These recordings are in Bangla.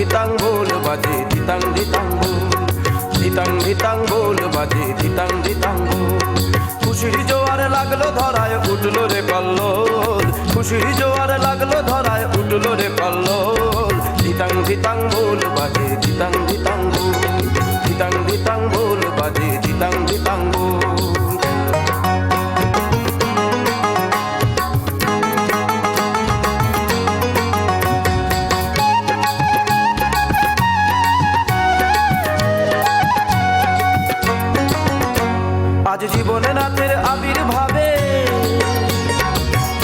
ধিতাং বোল বাজে ধিতাং ধিতাং বোল, ধিতাং ধিতাং বোল বাজে ধিতাং ধিতাং বোল। খুশির জোয়ার লাগলো ধরায় উঠলো রে কল্লোল, খুশির জোয়ার লাগলো ধরায় উঠলো রে কল্লোল। ধিতাং ধিতাং বোল বাজে ধিতাং ধিতাং বোল, ধিতাং ধিতাং বোল বাজে ধিতাং ধিতাং বোল। আজ জীবনে নাথের আবির্ভাবে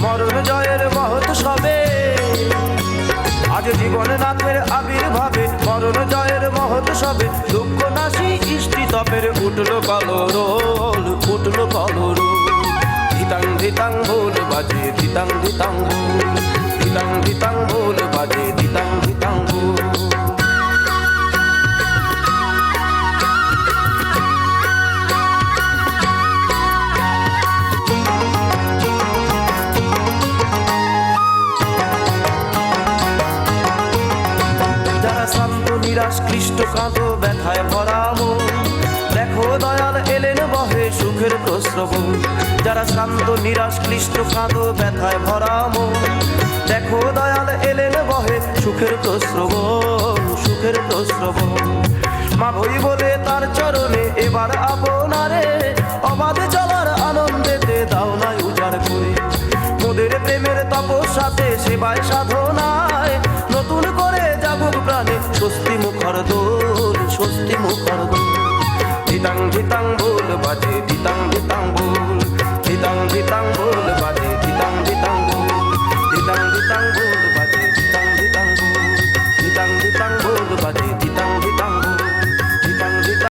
মরণ জয়ের মহৎ সবে, আজ জীবনে নাথের আবির্ভাবে মরণ জয়ের মহৎ সবে। দুঃখ নাশি ইষ্টি তপের উঠলো কলরোল, উঠলো কলরোল। ধিতাং ধিতাং বোল বাজে ধিতাং ধিতাং বোল, ধিতাং ধিতাং বোল বাজে ধিতাং ধিতাং বোল। নিরাশ ক্লিষ্ট কাঁদো ব্যথায় ভরা মন, দেখো দয়াল এলেন বহে সুখের প্রস্রবণ। যারা শান্ত নিরাশ ক্লিষ্ট কাঁদো ব্যথায় ভরা মন, দেখো দয়াল এলেন বহে সুখের প্রস্রবণ, সুখের প্রস্রবণ। মা ভই বলে তার চরণে এবার আপনারে, অবাধে চলার আনন্দেতে দাও নাই উজাড় করে। মোদের প্রেমের তপস্যাতে সেবায় সাধনায় নতুন করে জাগুক প্রাণে স্বস্তি মুখর দোল, স্বস্তি মুখর দোল। ধিতাং ধিতাং